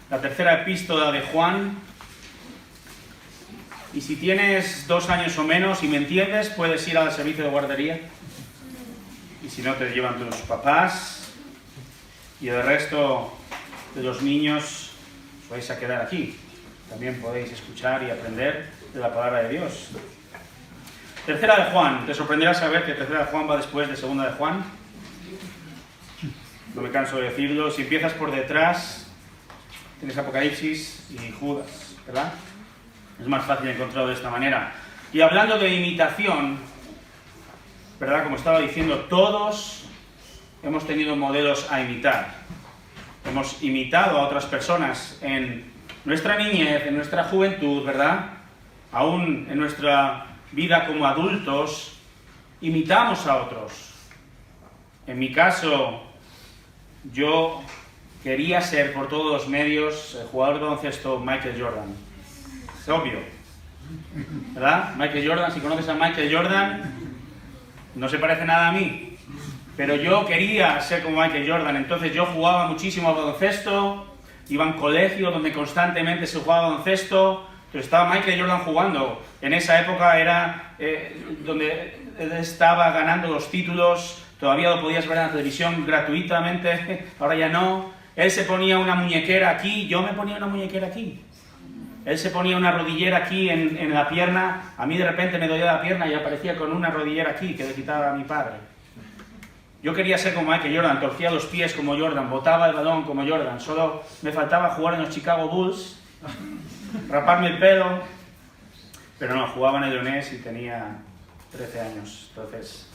la tercera epístola de Juan. Y si tienes 2 años o menos y me entiendes, puedes ir al servicio de guardería. Y si no, te llevan tus papás. Y el resto de los niños os vais a quedar aquí. También podéis escuchar y aprender de la palabra de Dios. Tercera de Juan. Te sorprenderá saber que tercera de Juan va después de segunda de Juan. No me canso de decirlo. Si empiezas por detrás, tienes Apocalipsis y Judas, ¿verdad? Es más fácil encontrarlo de esta manera. Y hablando de imitación, ¿verdad? Como estaba diciendo, todos hemos tenido modelos a imitar. Hemos imitado a otras personas en nuestra niñez, en nuestra juventud, ¿verdad? Aún en nuestra vida como adultos, imitamos a otros. En mi caso, yo quería ser por todos los medios el jugador de baloncesto Michael Jordan. Es obvio, ¿verdad? Michael Jordan, si conoces a Michael Jordan, no se parece nada a mí. Pero yo quería ser como Michael Jordan, entonces yo jugaba muchísimo al baloncesto, iba a un colegio donde constantemente se jugaba baloncesto, pero estaba Michael Jordan jugando. En esa época era donde él estaba ganando los títulos, todavía lo podías ver en la televisión gratuitamente, ahora ya no. Él se ponía una muñequera aquí, yo me ponía una muñequera aquí. Él se ponía una rodillera aquí en la pierna, a mí de repente me dolía la pierna y aparecía con una rodillera aquí que le quitaba a mi padre. Yo quería ser como Michael Jordan, torcía los pies como Jordan, botaba el balón como Jordan, solo me faltaba jugar en los Chicago Bulls, raparme el pelo, pero no, jugaba en el Leonés y tenía 13 años, entonces.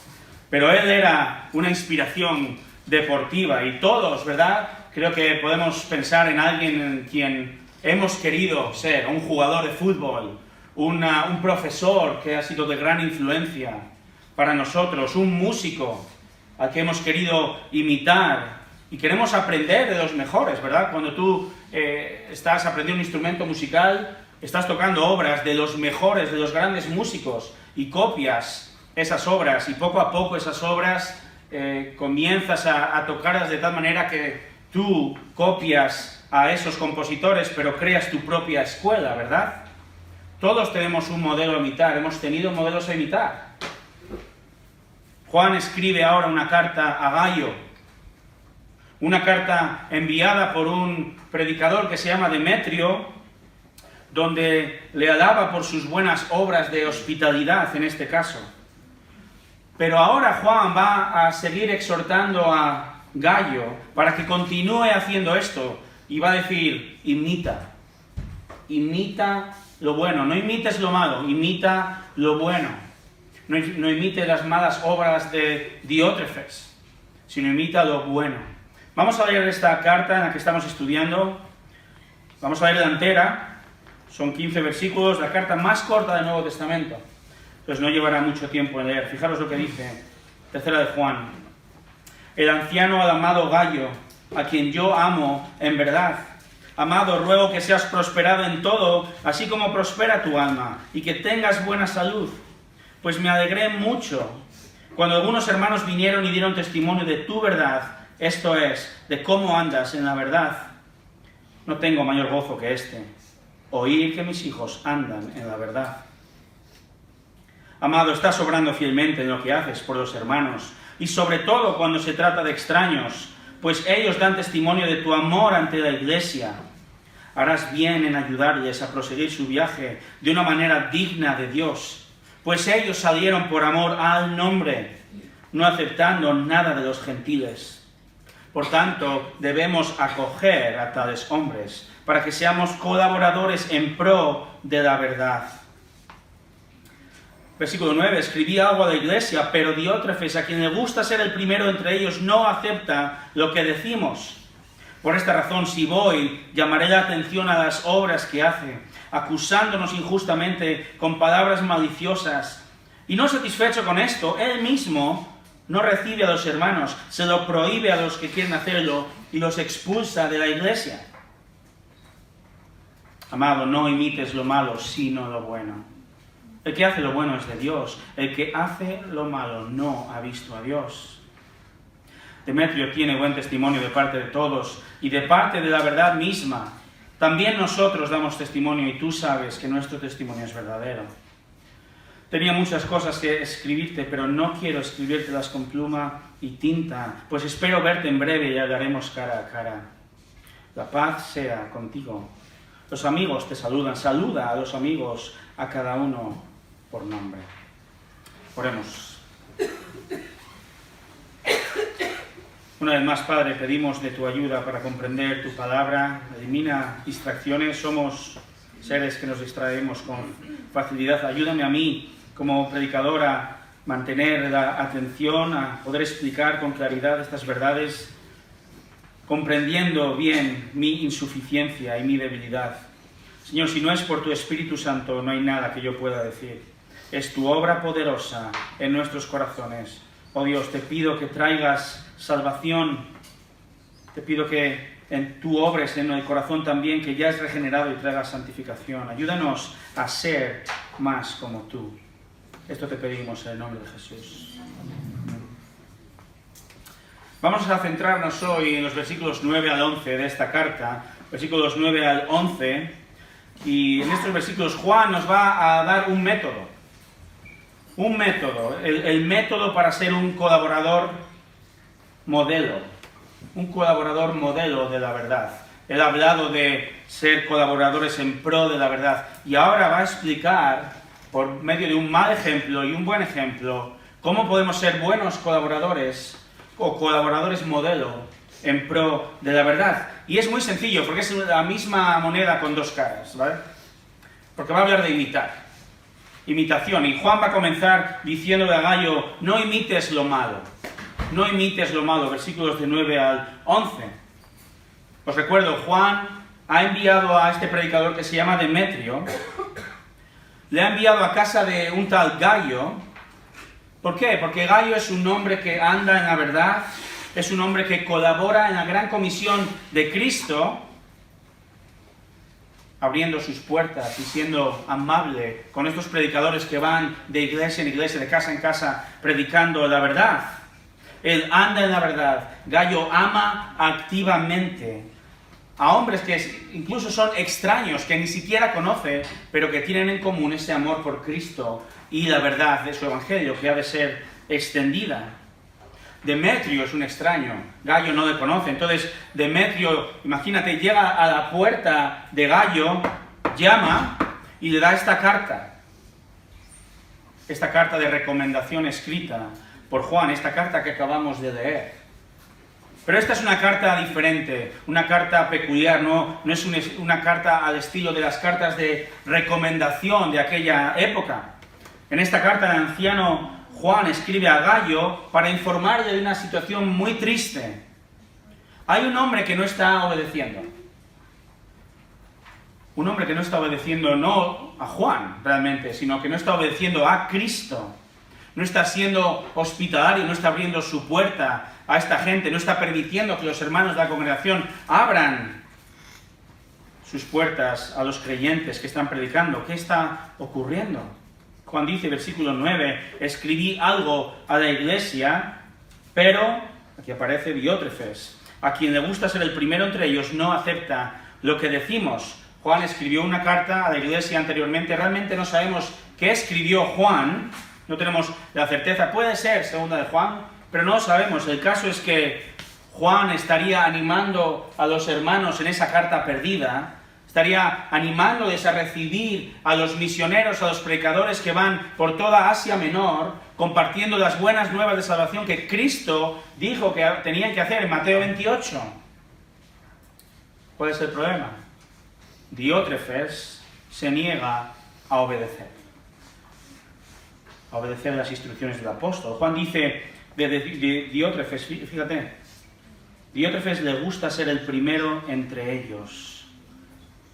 Pero él era una inspiración deportiva y todos, ¿verdad? Creo que podemos pensar en alguien en quien hemos querido ser, un jugador de fútbol, un profesor que ha sido de gran influencia para nosotros, un músico al que hemos querido imitar y queremos aprender de los mejores, ¿verdad? Cuando tú estás aprendiendo un instrumento musical, estás tocando obras de los mejores, de los grandes músicos y copias esas obras y poco a poco esas obras comienzas a tocarlas de tal manera que tú copias a esos compositores, pero creas tu propia escuela, ¿verdad? Todos tenemos un modelo a imitar, hemos tenido modelos a imitar. Juan escribe ahora una carta a Gayo, una carta enviada por un predicador que se llama Demetrio, donde le alaba por sus buenas obras de hospitalidad en este caso. Pero ahora Juan va a seguir exhortando a Gayo para que continúe haciendo esto y va a decir, imita lo bueno, no imites lo malo, imita lo bueno. No imite las malas obras de Diótrefes, sino imita lo bueno. Vamos a leer esta carta en la que estamos estudiando. Vamos a leerla entera. Son 15 versículos, la carta más corta del Nuevo Testamento. Entonces no llevará mucho tiempo en leer. Fijaros lo que dice, tercera de Juan. El anciano al amado Gayo, a quien yo amo en verdad. Amado, ruego que seas prosperado en todo, así como prospera tu alma, y que tengas buena salud. Pues me alegré mucho cuando algunos hermanos vinieron y dieron testimonio de tu verdad, esto es, de cómo andas en la verdad. No tengo mayor gozo que este, oír que mis hijos andan en la verdad. Amado, estás obrando fielmente en lo que haces por los hermanos, y sobre todo cuando se trata de extraños, pues ellos dan testimonio de tu amor ante la Iglesia. Harás bien en ayudarles a proseguir su viaje de una manera digna de Dios, pues ellos salieron por amor al nombre, no aceptando nada de los gentiles. Por tanto, debemos acoger a tales hombres, para que seamos colaboradores en pro de la verdad. Versículo 9, escribí algo a la Iglesia, pero Diótrefes, a quien le gusta ser el primero entre ellos, no acepta lo que decimos. Por esta razón, si voy, llamaré la atención a las obras que hace, acusándonos injustamente con palabras maliciosas. Y no satisfecho con esto, él mismo no recibe a los hermanos, se lo prohíbe a los que quieren hacerlo y los expulsa de la Iglesia. Amado, no imites lo malo, sino lo bueno. El que hace lo bueno es de Dios, el que hace lo malo no ha visto a Dios. Demetrio tiene buen testimonio de parte de todos y de parte de la verdad misma. También nosotros damos testimonio y tú sabes que nuestro testimonio es verdadero. Tenía muchas cosas que escribirte, pero no quiero escribírtelas con pluma y tinta, pues espero verte en breve y hablaremos cara a cara. La paz sea contigo. Los amigos te saludan. Saluda a los amigos, a cada uno por nombre. Oremos. Una vez más, Padre, pedimos de tu ayuda para comprender tu palabra. Elimina distracciones. Somos seres que nos distraemos con facilidad. Ayúdame a mí, como predicador, a mantener la atención, a poder explicar con claridad estas verdades, comprendiendo bien mi insuficiencia y mi debilidad. Señor, si no es por tu Espíritu Santo, no hay nada que yo pueda decir. Es tu obra poderosa en nuestros corazones. Oh Dios, te pido que traigas salvación. Te pido que tú obres en el corazón también, que ya es regenerado, y traigas santificación. Ayúdanos a ser más como tú. Esto te pedimos en el nombre de Jesús. Vamos a centrarnos hoy en los versículos 9 al 11 de esta carta, versículos 9 al 11, y en estos versículos Juan nos va a dar un método, el método para ser un colaborador modelo de la verdad. Él ha hablado de ser colaboradores en pro de la verdad, y ahora va a explicar, por medio de un mal ejemplo y un buen ejemplo, cómo podemos ser buenos colaboradores o colaboradores modelo en pro de la verdad. Y es muy sencillo, porque es la misma moneda con dos caras, ¿vale? Porque va a hablar de imitación. Y Juan va a comenzar diciéndole a Gayo, no imites lo malo, versículos de 9 al 11. Os recuerdo, Juan ha enviado a este predicador que se llama Demetrio, le ha enviado a casa de un tal Gayo. ¿Por qué? Porque Gayo es un hombre que anda en la verdad, es un hombre que colabora en la gran comisión de Cristo, abriendo sus puertas y siendo amable con estos predicadores que van de iglesia en iglesia, de casa en casa, predicando la verdad. Él anda en la verdad. Gayo ama activamente a hombres que incluso son extraños, que ni siquiera conoce, pero que tienen en común ese amor por Cristo y la verdad de su evangelio, que ha de ser extendida. Demetrio es un extraño, Gayo no le conoce. Entonces Demetrio, imagínate, llega a la puerta de Gayo, llama y le da esta carta de recomendación escrita por Juan, esta carta que acabamos de leer. Pero esta es una carta diferente, una carta peculiar, no es una carta al estilo de las cartas de recomendación de aquella época. En esta carta el anciano Juan escribe a Gayo para informarle de una situación muy triste. Hay un hombre que no está obedeciendo. Un hombre que no está obedeciendo no a Juan realmente, sino que no está obedeciendo a Cristo. No está siendo hospitalario, no está abriendo su puerta a esta gente, no está permitiendo que los hermanos de la congregación abran sus puertas a los creyentes que están predicando. ¿Qué está ocurriendo? Juan dice, versículo 9, escribí algo a la iglesia, pero, aquí aparece Diótrefes, a quien le gusta ser el primero entre ellos, no acepta lo que decimos. Juan escribió una carta a la iglesia anteriormente, realmente no sabemos qué escribió Juan, no tenemos la certeza, puede ser segunda de Juan, pero no lo sabemos. El caso es que Juan estaría animando a los hermanos en esa carta perdida, estaría animándoles a recibir a los misioneros, a los predicadores que van por toda Asia Menor, compartiendo las buenas nuevas de salvación que Cristo dijo que tenían que hacer en Mateo 28. ¿Cuál es el problema? Diótrefes se niega a obedecer las instrucciones del apóstol. Juan dice de Diótrefes, fíjate, Diótrefes le gusta ser el primero entre ellos.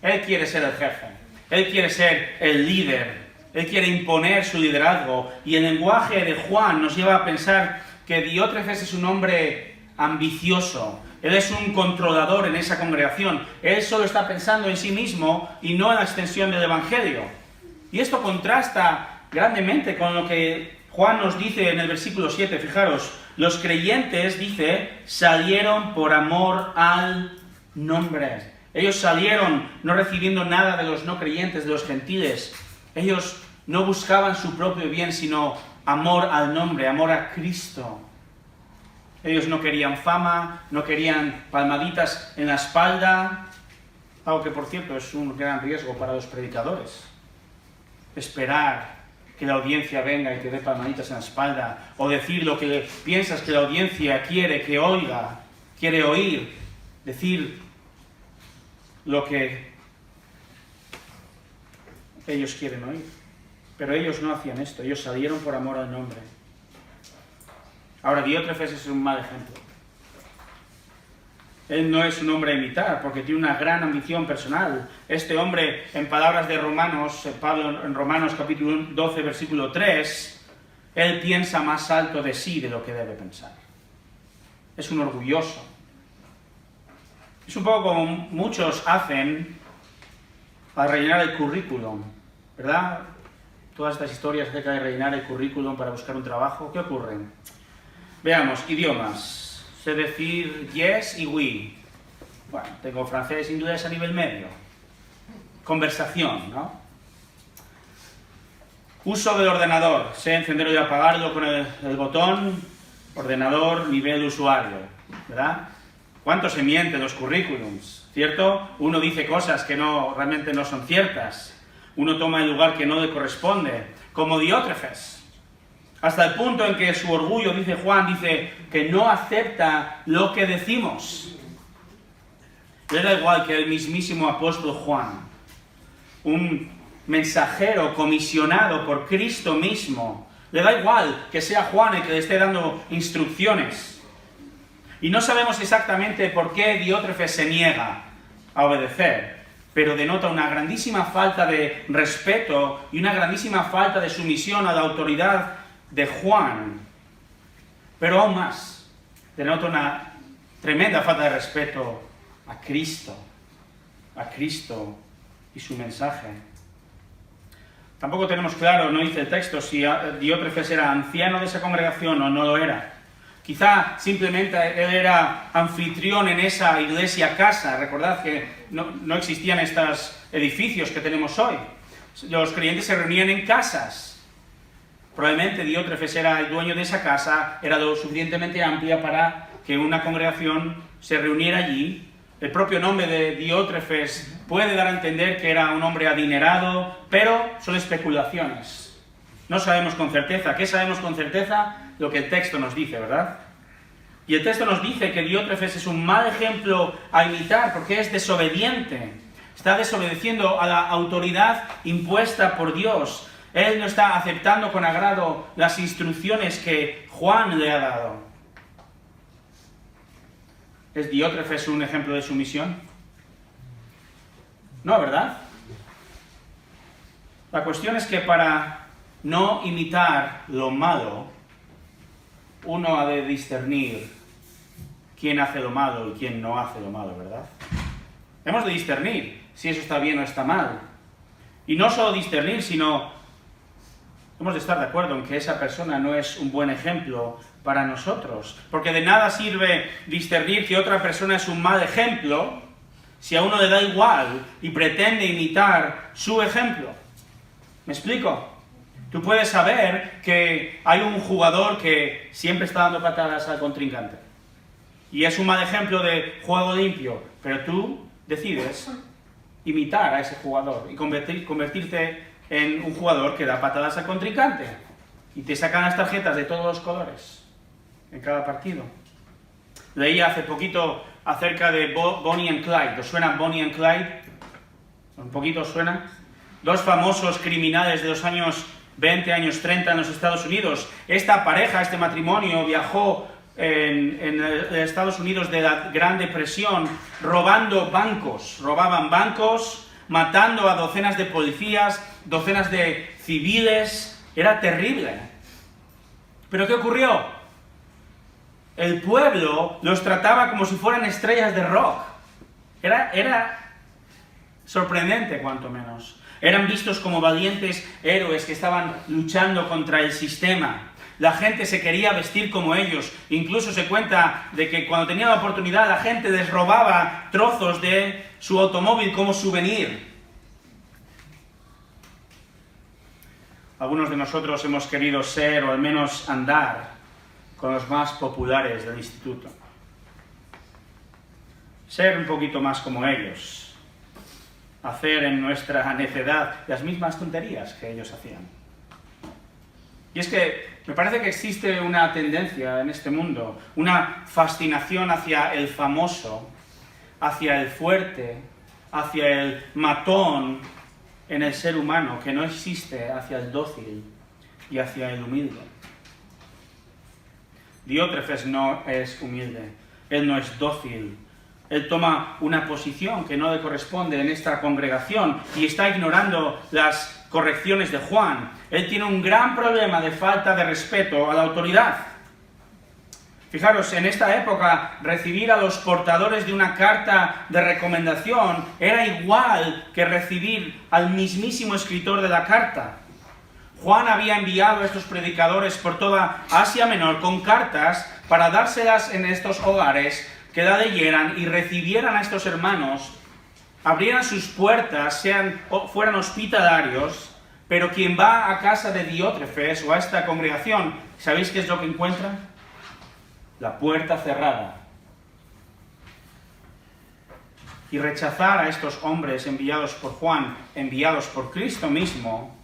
Él quiere ser el jefe, él quiere ser el líder, él quiere imponer su liderazgo. Y el lenguaje de Juan nos lleva a pensar que Diótrefes es un hombre ambicioso, él es un controlador en esa congregación, él solo está pensando en sí mismo y no en la extensión del evangelio. Y esto contrasta grandemente con lo que Juan nos dice en el versículo 7, fijaros, los creyentes, dice, salieron por amor al nombre. Ellos salieron no recibiendo nada de los no creyentes, de los gentiles. Ellos no buscaban su propio bien, sino amor al nombre, amor a Cristo. Ellos no querían fama, no querían palmaditas en la espalda, algo que por cierto es un gran riesgo para los predicadores. Esperar que la audiencia venga y te dé palmaditas en la espalda, o decir lo que piensas que la audiencia quiere que oiga, quiere oír, decir lo que ellos quieren oír. Pero ellos no hacían esto, ellos salieron por amor al nombre. Ahora, Diótrefes es un mal ejemplo. Él no es un hombre a imitar, porque tiene una gran ambición personal. Este hombre, en palabras de Romanos, Pablo en Romanos capítulo 12, versículo 3, él piensa más alto de sí de lo que debe pensar. Es un orgulloso. Es un poco como muchos hacen para rellenar el currículum, ¿verdad? Todas estas historias acerca de rellenar el currículum para buscar un trabajo, ¿qué ocurren? Veamos, idiomas. Sé decir yes y oui. Bueno, tengo francés e inglés a nivel medio. Conversación, ¿no? Uso del ordenador. Sé encenderlo y apagarlo con el botón. Ordenador, nivel usuario, ¿verdad? ¿Cuánto se miente en los currículums? ¿Cierto? Uno dice cosas que realmente no son ciertas. Uno toma el lugar que no le corresponde. Como Diótrefes. Hasta el punto en que su orgullo, dice Juan, dice que no acepta lo que decimos. Le da igual que el mismísimo apóstol Juan, un mensajero comisionado por Cristo mismo, le da igual que sea Juan el que le esté dando instrucciones. Y no sabemos exactamente por qué Diótrefes se niega a obedecer, pero denota una grandísima falta de respeto y una grandísima falta de sumisión a la autoridad de Juan, pero aún más, denota una tremenda falta de respeto a Cristo y su mensaje. Tampoco tenemos claro, no dice el texto, si Diótrefes era anciano de esa congregación o no lo era. Quizá simplemente él era anfitrión en esa iglesia casa. Recordad que no existían estos edificios que tenemos hoy. Los creyentes se reunían en casas. Probablemente Diótrefes era el dueño de esa casa, era lo suficientemente amplia para que una congregación se reuniera allí. El propio nombre de Diótrefes puede dar a entender que era un hombre adinerado, pero son especulaciones. No sabemos con certeza. ¿Qué sabemos con certeza? Lo que el texto nos dice, ¿verdad? Y el texto nos dice que Diótrefes es un mal ejemplo a imitar porque es desobediente. Está desobedeciendo a la autoridad impuesta por Dios. Él no está aceptando con agrado las instrucciones que Juan le ha dado. ¿Es Diótrefes un ejemplo de sumisión? No, ¿verdad? La cuestión es que para no imitar lo malo, uno ha de discernir quién hace lo malo y quién no hace lo malo, ¿verdad? Hemos de discernir si eso está bien o está mal. Y no solo discernir, sino hemos de estar de acuerdo en que esa persona no es un buen ejemplo para nosotros. Porque de nada sirve discernir que otra persona es un mal ejemplo si a uno le da igual y pretende imitar su ejemplo. ¿Me explico? Tú puedes saber que hay un jugador que siempre está dando patadas al contrincante. Y es un mal ejemplo de juego limpio. Pero tú decides imitar a ese jugador y convertirte en un jugador que da patadas al contrincante. Y te sacan las tarjetas de todos los colores en cada partido. Leí hace poquito acerca de Bonnie and Clyde. ¿Os suena Bonnie and Clyde? ¿Un poquito os suena? Dos famosos criminales de los años 20, años 30 en los Estados Unidos. Esta pareja, este matrimonio, viajó en Estados Unidos de la Gran Depresión robando bancos. Robaban bancos, matando a docenas de policías, docenas de civiles. Era terrible. ¿Pero qué ocurrió? El pueblo los trataba como si fueran estrellas de rock. Era sorprendente, cuanto menos. Eran vistos como valientes héroes que estaban luchando contra el sistema. La gente se quería vestir como ellos. Incluso se cuenta de que cuando tenía la oportunidad la gente les robaba trozos de su automóvil como souvenir. Algunos de nosotros hemos querido ser, o al menos andar, con los más populares del instituto. Ser un poquito más como ellos. Hacer en nuestra necedad las mismas tonterías que ellos hacían. Y es que me parece que existe una tendencia en este mundo, una fascinación hacia el famoso, hacia el fuerte, hacia el matón en el ser humano, que no existe hacia el dócil y hacia el humilde. Diótrefes no es humilde, él no es dócil. Él toma una posición que no le corresponde en esta congregación y está ignorando las correcciones de Juan. Él tiene un gran problema de falta de respeto a la autoridad. Fijaros, en esta época, recibir a los portadores de una carta de recomendación era igual que recibir al mismísimo escritor de la carta. Juan había enviado a estos predicadores por toda Asia Menor con cartas para dárselas en estos hogares, que la leyeran y recibieran a estos hermanos, abrieran sus puertas, fueran hospitalarios, pero quien va a casa de Diótrefes o a esta congregación, ¿sabéis qué es lo que encuentra? La puerta cerrada. Y rechazar a estos hombres enviados por Juan, enviados por Cristo mismo,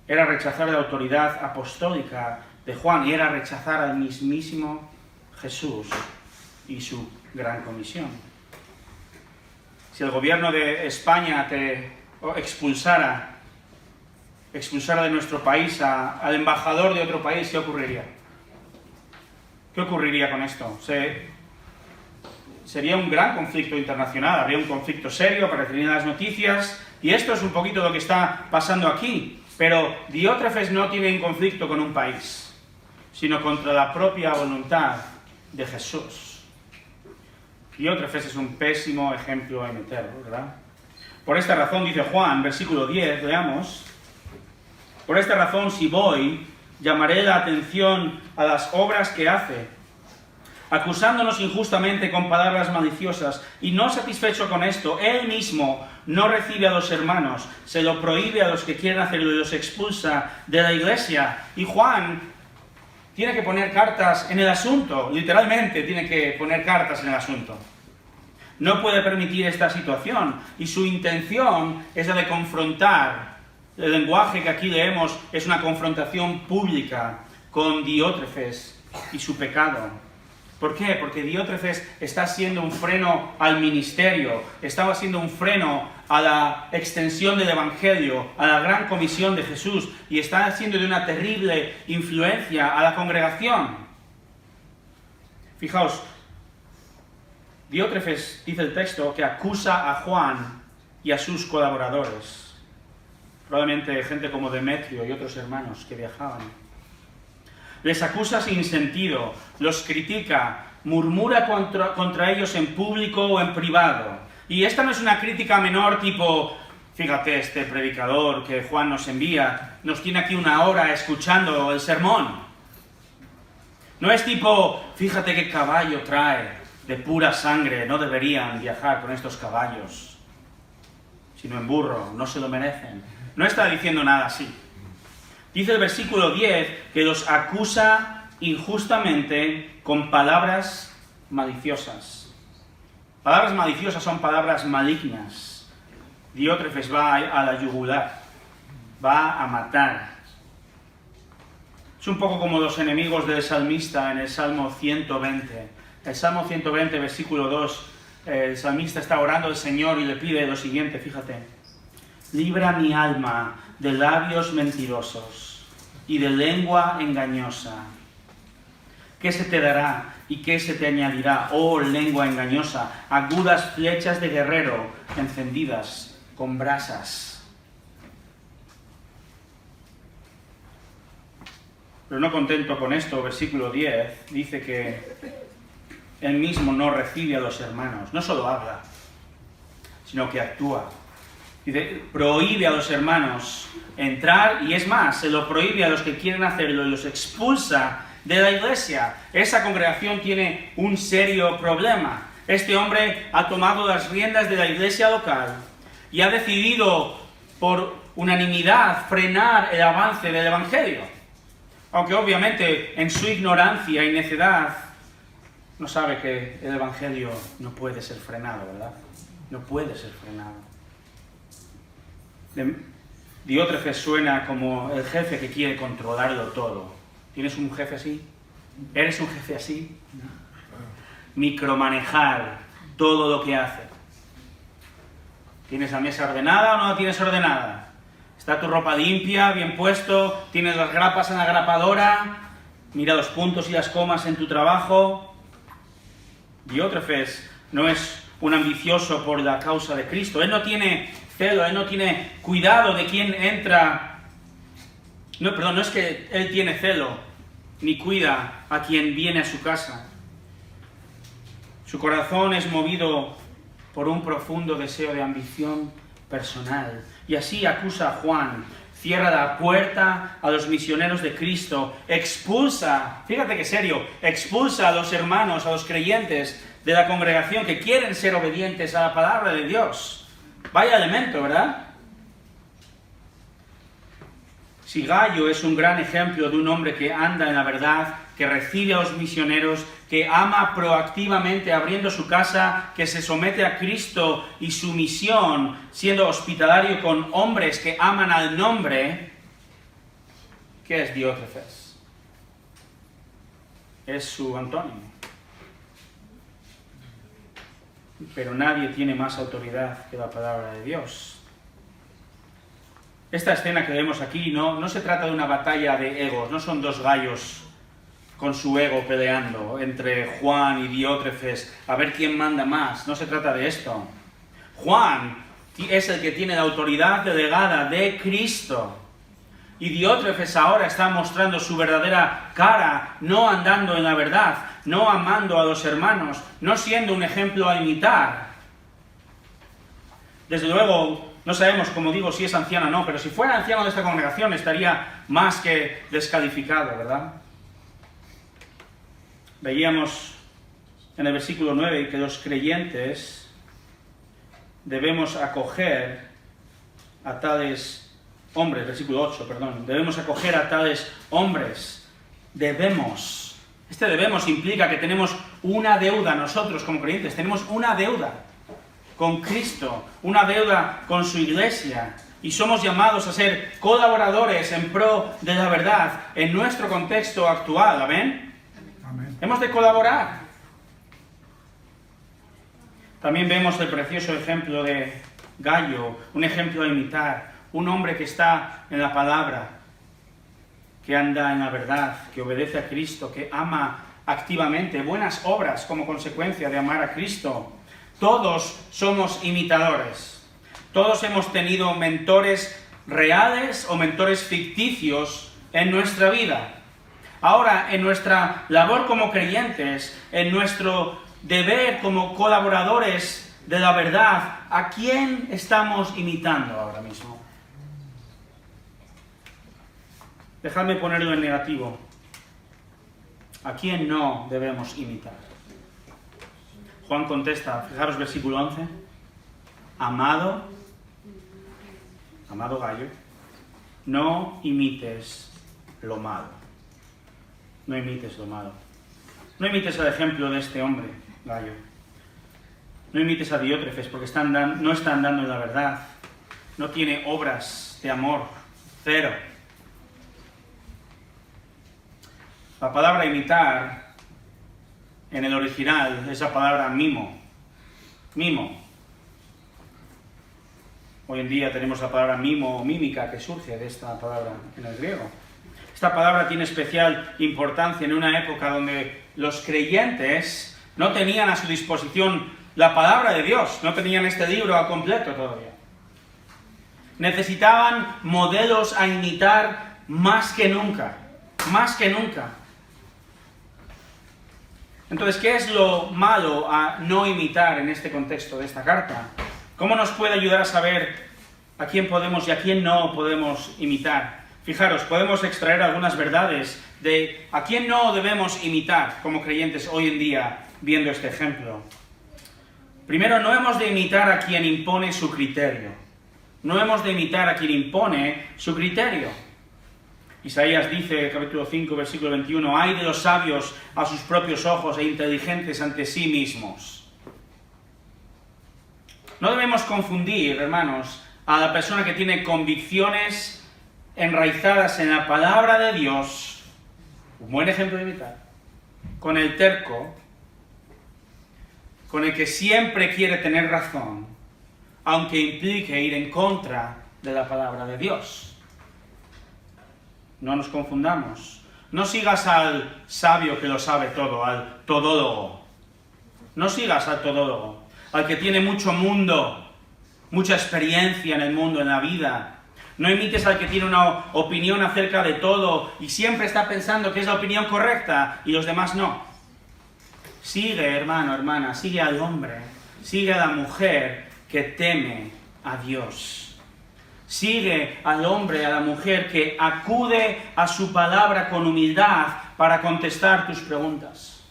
era rechazar la autoridad apostólica de Juan y era rechazar al mismísimo Jesús y su gran comisión. Si el gobierno de España te expulsara de nuestro país al embajador de otro país, ¿qué ocurriría? ¿Qué ocurriría con esto? Sería un gran conflicto internacional, habría un conflicto serio, aparecerían las noticias, y esto es un poquito lo que está pasando aquí. Pero Diótrefes no tiene un conflicto con un país, sino contra la propia voluntad de Jesús. Diótrefes es un pésimo ejemplo a imitar, ¿verdad? Por esta razón, dice Juan, versículo 10, leamos: por esta razón, si voy, llamaré la atención a las obras que hace, acusándonos injustamente con palabras maliciosas, y no satisfecho con esto, él mismo no recibe a los hermanos, se lo prohíbe a los que quieren hacerlo y los expulsa de la iglesia. Y Juan tiene que poner cartas en el asunto, literalmente tiene que poner cartas en el asunto. No puede permitir esta situación, y su intención es la de confrontar. El lenguaje que aquí leemos es una confrontación pública con Diótrefes y su pecado. ¿Por qué? Porque Diótrefes está siendo un freno al ministerio, estaba siendo un freno a la extensión del Evangelio, a la gran comisión de Jesús, y está siendo de una terrible influencia a la congregación. Fijaos, Diótrefes, dice el texto, que acusa a Juan y a sus colaboradores, probablemente gente como Demetrio y otros hermanos que viajaban. Les acusa sin sentido, los critica, murmura contra ellos en público o en privado. Y esta no es una crítica menor tipo, fíjate, este predicador que Juan nos envía, nos tiene aquí una hora escuchando el sermón. No es tipo, fíjate qué caballo trae, de pura sangre, no deberían viajar con estos caballos, sino en burro, no se lo merecen. No está diciendo nada así. Dice el versículo 10 que los acusa injustamente con palabras maliciosas. Palabras maliciosas son palabras malignas. Diótrefes va a la yugular, va a matar. Es un poco como los enemigos del salmista en el Salmo 120. El Salmo 120, versículo 2, el salmista está orando al Señor y le pide lo siguiente, fíjate: libra mi alma de labios mentirosos y de lengua engañosa. ¿Qué se te dará y qué se te añadirá, oh lengua engañosa? Agudas flechas de guerrero encendidas con brasas. Pero no contento con esto, versículo 10, dice que él mismo no recibe a los hermanos. No solo habla, sino que actúa. Dice, prohíbe a los hermanos entrar, y es más, se lo prohíbe a los que quieren hacerlo y los expulsa de la iglesia. Esa congregación tiene un serio problema. Este hombre ha tomado las riendas de la iglesia local y ha decidido por unanimidad frenar el avance del evangelio. Aunque obviamente en su ignorancia y necedad no sabe que el evangelio no puede ser frenado, ¿verdad? No puede ser frenado. Diótrefes suena como el jefe que quiere controlarlo todo. ¿Tienes un jefe así? ¿Eres un jefe así? Micromanejar todo lo que hace. ¿Tienes la mesa ordenada o no la tienes ordenada? ¿Está tu ropa limpia, bien puesto? ¿Tienes las grapas en la grapadora? Mira los puntos y las comas en tu trabajo. Diótrefes no es un ambicioso por la causa de Cristo. Él no tiene celo, él no tiene cuidado de quién entra. No es que él tiene celo, ni cuida a quien viene a su casa. Su corazón es movido por un profundo deseo de ambición personal. Y así acusa a Juan, cierra la puerta a los misioneros de Cristo, expulsa, fíjate qué serio, expulsa a los hermanos, a los creyentes de la congregación que quieren ser obedientes a la palabra de Dios. Vaya elemento, ¿verdad? Si Gallo es un gran ejemplo de un hombre que anda en la verdad, que recibe a los misioneros, que ama proactivamente abriendo su casa, que se somete a Cristo y su misión, siendo hospitalario con hombres que aman al nombre, ¿qué es Diótrefes? Es su antónimo. Pero nadie tiene más autoridad que la palabra de Dios. Esta escena que vemos aquí no se trata de una batalla de egos, no son dos gallos con su ego peleando entre Juan y Diótrefes a ver quién manda más, no se trata de esto. Juan es el que tiene la autoridad delegada de Cristo y Diótrefes ahora está mostrando su verdadera cara, no andando en la verdad, no amando a los hermanos, no siendo un ejemplo a imitar. Desde luego, no sabemos, como digo, si es anciano o no, pero si fuera anciano de esta congregación estaría más que descalificado, ¿verdad? Veíamos en el versículo 9 que los creyentes debemos acoger a tales hombres, versículo 8, perdón, debemos acoger a tales hombres, debemos. Este debemos implica que tenemos una deuda nosotros como creyentes, tenemos una deuda con Cristo, una deuda con su iglesia, y somos llamados a ser colaboradores en pro de la verdad en nuestro contexto actual, ¿amén? Amén. Hemos de colaborar. También vemos el precioso ejemplo de Gallo, un ejemplo a imitar, un hombre que está en la palabra, que anda en la verdad, que obedece a Cristo, que ama activamente, buenas obras como consecuencia de amar a Cristo. Todos somos imitadores. Todos hemos tenido mentores reales o mentores ficticios en nuestra vida. Ahora, en nuestra labor como creyentes, en nuestro deber como colaboradores de la verdad, ¿a quién estamos imitando ahora mismo? Dejadme ponerlo en negativo. ¿A quién no debemos imitar? Juan contesta, fijaros versículo 11, amado Gallo, no imites lo malo. No imites lo malo. No imites el ejemplo de este hombre, Gallo. No imites a Diótrefes porque no está andando en la verdad. No tiene obras de amor. Cero. La palabra imitar en el original es la palabra mimo. Mimo. Hoy en día tenemos la palabra mimo o mímica que surge de esta palabra en el griego. Esta palabra tiene especial importancia en una época donde los creyentes no tenían a su disposición la palabra de Dios, no tenían este libro al completo todavía. Necesitaban modelos a imitar más que nunca, más que nunca. Entonces, ¿qué es lo malo a no imitar en este contexto de esta carta? ¿Cómo nos puede ayudar a saber a quién podemos y a quién no podemos imitar. Fijaros, podemos extraer algunas verdades de a quién no debemos imitar como creyentes hoy en día, viendo este ejemplo. Primero, no hemos de imitar a quien impone su criterio. No hemos de imitar a quien impone su criterio. Isaías dice, capítulo 5, versículo 21, «Ay de los sabios a sus propios ojos e inteligentes ante sí mismos». No debemos confundir, hermanos, a la persona que tiene convicciones enraizadas en la palabra de Dios, un buen ejemplo de imitar, con el terco, con el que siempre quiere tener razón, aunque implique ir en contra de la palabra de Dios. No nos confundamos. No sigas al sabio que lo sabe todo, al todólogo. No sigas al todólogo, al que tiene mucho mundo, mucha experiencia en el mundo, en la vida. No imites al que tiene una opinión acerca de todo y siempre está pensando que es la opinión correcta y los demás no. Sigue, hermano, hermana, sigue al hombre, sigue a la mujer que teme a Dios. Sigue al hombre, a la mujer que acude a su palabra con humildad para contestar tus preguntas,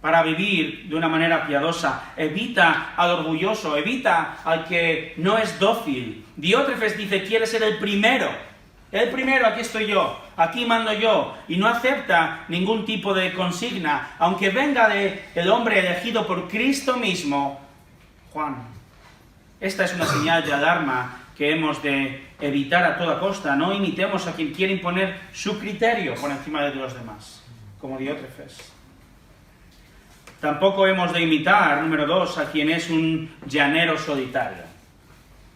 para vivir de una manera piadosa. Evita al orgulloso, evita al que no es dócil. Diótrefes dice, quiere ser el primero. El primero, aquí estoy yo, aquí mando yo, y no acepta ningún tipo de consigna, aunque venga del hombre elegido por Cristo mismo. Juan, esta es una señal de alarma que hemos de evitar a toda costa. No imitemos a quien quiere imponer su criterio por encima de los demás, como Diótrefes. Tampoco hemos de imitar, número 2, a quien es un llanero solitario.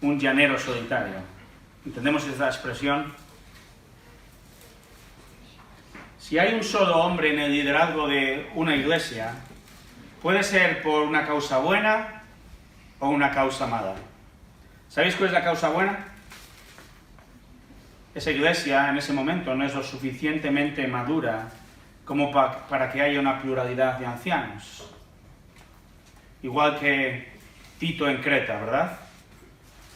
Un llanero solitario. ¿Entendemos esta expresión? Si hay un solo hombre en el liderazgo de una iglesia, puede ser por una causa buena o una causa mala. ¿Sabéis cuál es la causa buena? Esa iglesia en ese momento no es lo suficientemente madura como para que haya una pluralidad de ancianos. Igual que Tito en Creta, ¿verdad?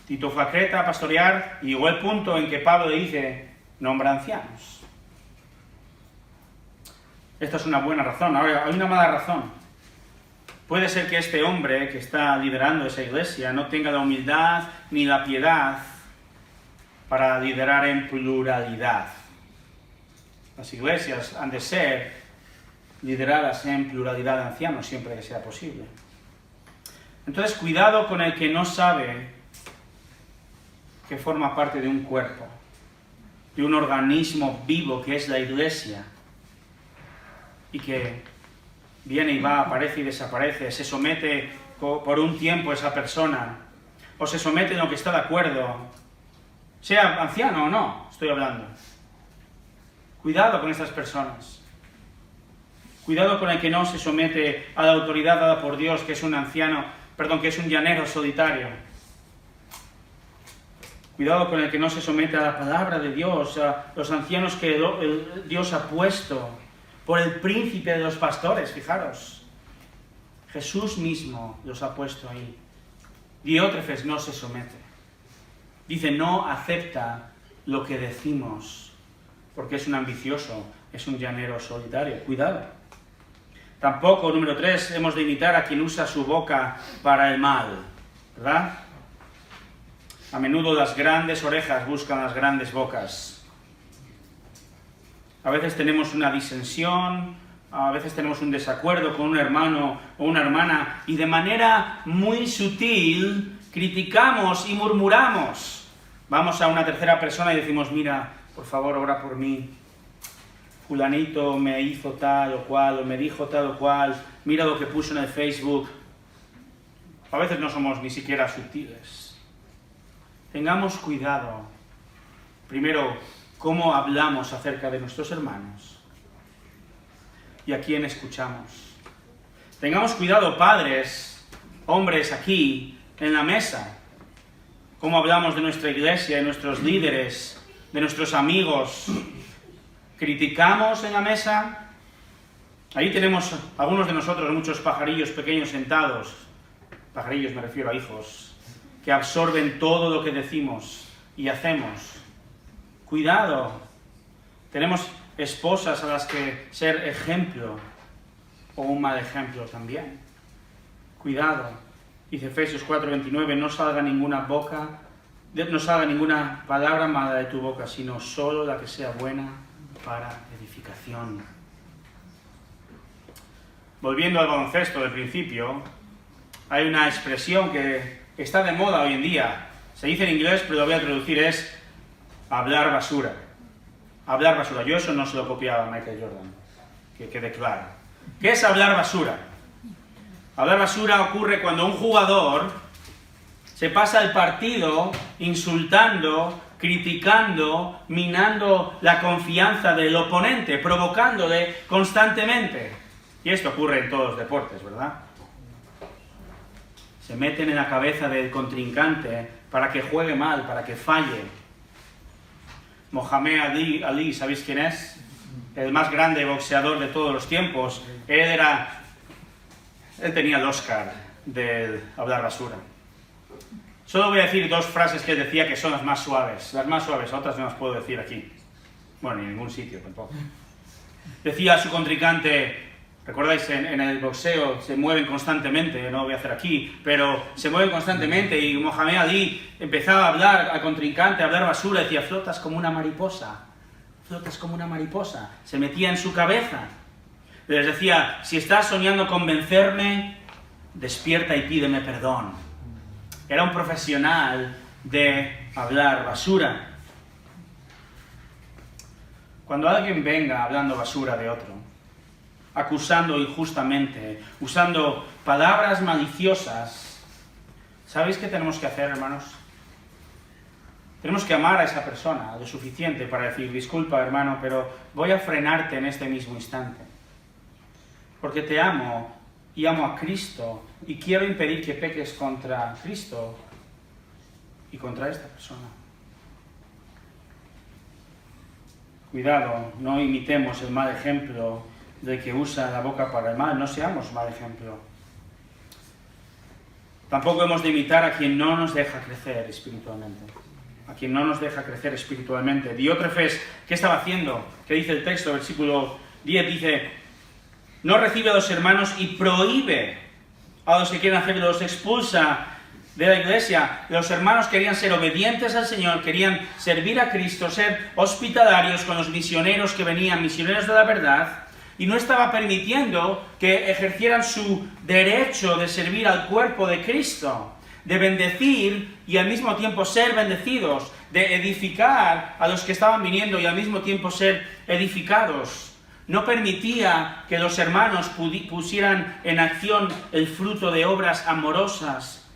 Tito fue a Creta a pastorear y llegó el punto en que Pablo le dice, nombra ancianos. Esta es una buena razón. Ahora, hay una mala razón. Puede ser que este hombre que está liderando esa iglesia no tenga la humildad ni la piedad para liderar en pluralidad. Las iglesias han de ser lideradas en pluralidad de ancianos siempre que sea posible. Entonces, cuidado con el que no sabe que forma parte de un cuerpo, de un organismo vivo que es la iglesia, y que viene y va, aparece y desaparece, se somete por un tiempo a esa persona, o se somete en lo que está de acuerdo, sea anciano o no, estoy hablando. Cuidado con estas personas. Cuidado con el que no se somete a la autoridad dada por Dios, que es un que es un llanero solitario. Cuidado con el que no se somete a la palabra de Dios, a los ancianos que Dios ha puesto por el príncipe de los pastores, fijaros. Jesús mismo los ha puesto ahí. Diótrefes no se somete. Dice, no acepta lo que decimos, porque es un ambicioso, es un llanero solitario. Cuidado. Tampoco, número 3, hemos de imitar a quien usa su boca para el mal, ¿verdad? A menudo las grandes orejas buscan las grandes bocas. A veces tenemos una disensión, a veces tenemos un desacuerdo con un hermano o una hermana y de manera muy sutil criticamos y murmuramos. Vamos a una tercera persona y decimos, mira, por favor, ora por mí. Fulanito me hizo tal o cual, o me dijo tal o cual, mira lo que puso en el Facebook. A veces no somos ni siquiera sutiles. Tengamos cuidado. Primero, cómo hablamos acerca de nuestros hermanos y a quién escuchamos. Tengamos cuidado, padres, hombres aquí, en la mesa, cómo hablamos de nuestra iglesia, de nuestros líderes, de nuestros amigos. ¿Criticamos en la mesa? Ahí tenemos algunos de nosotros, muchos pajarillos pequeños sentados, pajarillos me refiero a hijos, que absorben todo lo que decimos y hacemos. Cuidado, tenemos esposas a las que ser ejemplo o un mal ejemplo también. Cuidado, dice Efesios 4:29, no salga ninguna palabra mala de tu boca, sino solo la que sea buena para edificación. Volviendo al baloncesto del principio, hay una expresión que está de moda hoy en día. Se dice en inglés, pero lo voy a traducir, es hablar basura. Hablar basura. Yo eso no se lo copiaba a Michael Jordan, que quede claro. ¿Qué es hablar basura? Hablar basura ocurre cuando un jugador se pasa el partido insultando, criticando, minando la confianza del oponente, provocándole constantemente. Y esto ocurre en todos los deportes, ¿verdad? Se meten en la cabeza del contrincante para que juegue mal, para que falle. Mohamed Ali, ¿sabéis quién es? El más grande boxeador de todos los tiempos. Él tenía el Oscar del hablar basura. Solo voy a decir dos frases que él decía que son las más suaves. Las más suaves, otras no las puedo decir aquí. Bueno, ni en ningún sitio tampoco. Decía a su contrincante, recordáis, en el boxeo se mueven constantemente, no lo voy a hacer aquí, pero se mueven constantemente y Mohamed Ali empezaba a hablar al contrincante, a hablar basura, decía, flotas como una mariposa, flotas como una mariposa. Se metía en su cabeza. Les decía, si estás soñando con vencerme, despierta y pídeme perdón. Era un profesional de hablar basura. Cuando alguien venga hablando basura de otro, acusando injustamente, usando palabras maliciosas, ¿sabéis qué tenemos que hacer, hermanos? Tenemos que amar a esa persona lo suficiente para decir, disculpa, hermano, pero voy a frenarte en este mismo instante. Porque te amo y amo a Cristo y quiero impedir que peques contra Cristo y contra esta persona. Cuidado, no imitemos el mal ejemplo del que usa la boca para el mal, no seamos mal ejemplo. Tampoco hemos de imitar a quien no nos deja crecer espiritualmente. A quien no nos deja crecer espiritualmente. Diótrefes, ¿qué estaba haciendo? ¿Qué dice el texto? Versículo 10 dice, no recibe a los hermanos y prohíbe a los que quieren hacerlo, los expulsa de la iglesia. Los hermanos querían ser obedientes al Señor, querían servir a Cristo, ser hospitalarios con los misioneros que venían, misioneros de la verdad, y no estaba permitiendo que ejercieran su derecho de servir al cuerpo de Cristo, de bendecir y al mismo tiempo ser bendecidos, de edificar a los que estaban viniendo y al mismo tiempo ser edificados. No permitía que los hermanos pusieran en acción el fruto de obras amorosas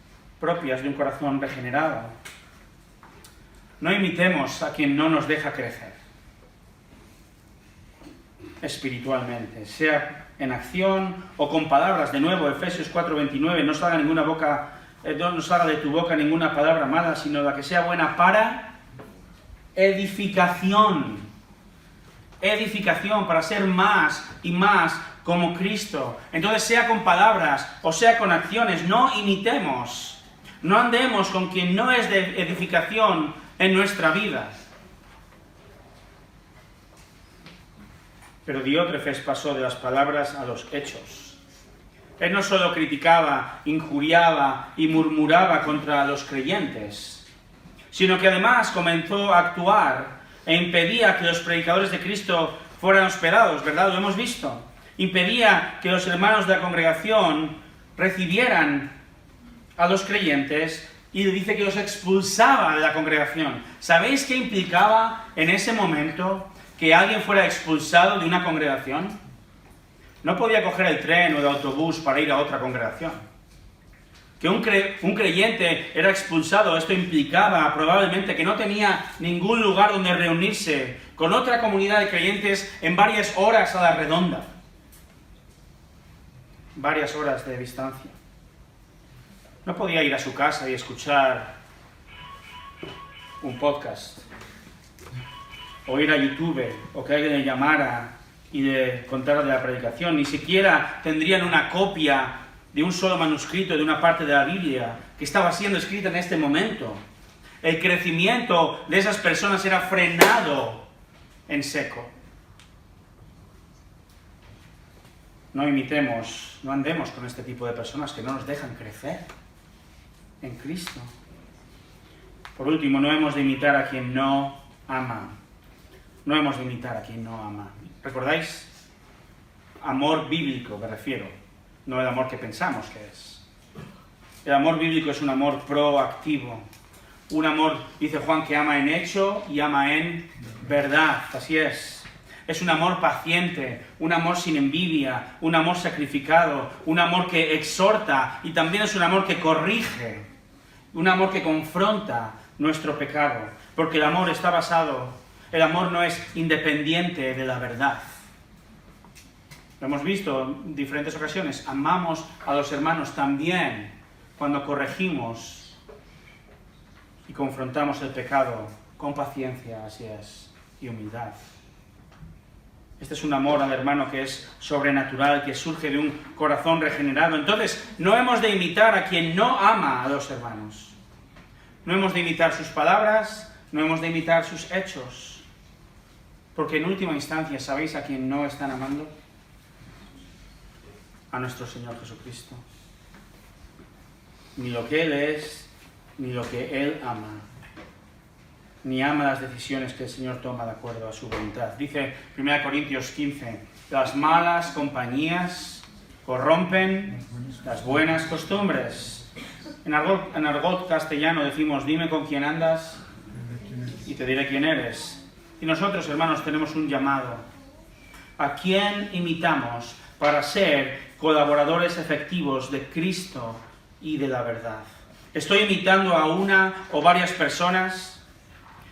propias de un corazón regenerado. No imitemos a quien no nos deja crecer espiritualmente, sea en acción o con palabras. De nuevo, Efesios 4:29, no salga no salga de tu boca ninguna palabra mala, sino la que sea buena para edificación. Edificación, para ser más y más como Cristo. Entonces, sea con palabras o sea con acciones, no imitemos. No andemos con quien no es de edificación en nuestra vida. Pero Diótrefes pasó de las palabras a los hechos. Él no solo criticaba, injuriaba y murmuraba contra los creyentes, sino que además comenzó a actuar e impedía que los predicadores de Cristo fueran hospedados, ¿verdad? Lo hemos visto. Impedía que los hermanos de la congregación recibieran a los creyentes y dice que los expulsaba de la congregación. ¿Sabéis qué implicaba en ese momento que alguien fuera expulsado de una congregación? No podía coger el tren o el autobús para ir a otra congregación. Que un creyente era expulsado, esto implicaba probablemente que no tenía ningún lugar donde reunirse con otra comunidad de creyentes en varias horas a la redonda. Varias horas de distancia. No podía ir a su casa y escuchar un podcast, o ir a YouTube, o que alguien le llamara y le contara de la predicación. Ni siquiera tendrían una copia de un solo manuscrito de una parte de la Biblia que estaba siendo escrita en este momento. El crecimiento de esas personas era frenado en seco. No imitemos, no andemos con este tipo de personas que no nos dejan crecer en Cristo. Por último, no hemos de imitar a quien no ama. No hemos de imitar a quien no ama. ¿Recordáis? Amor bíblico, me refiero. No el amor que pensamos que es. El amor bíblico es un amor proactivo. Un amor, dice Juan, que ama en hecho y ama en verdad. Así es. Es un amor paciente, un amor sin envidia, un amor sacrificado, un amor que exhorta y también es un amor que corrige, un amor que confronta nuestro pecado. Porque el amor está basado, el amor no es independiente de la verdad. Lo hemos visto en diferentes ocasiones. Amamos a los hermanos también cuando corregimos y confrontamos el pecado con paciencia, así es, y humildad. Este es un amor al hermano que es sobrenatural, que surge de un corazón regenerado. Entonces, no hemos de imitar a quien no ama a los hermanos. No hemos de imitar sus palabras, no hemos de imitar sus hechos. Porque en última instancia, ¿sabéis a quién no están amando? A nuestro Señor Jesucristo. Ni lo que Él es, ni lo que Él ama. Ni ama las decisiones que el Señor toma de acuerdo a su voluntad. Dice 1 Corintios 15, las malas compañías corrompen las buenas costumbres. En argot castellano decimos, dime con quién andas y te diré quién eres. Y nosotros, hermanos, tenemos un llamado. ¿A quién imitamos para ser colaboradores efectivos de Cristo y de la verdad? ¿Estoy imitando a una o varias personas?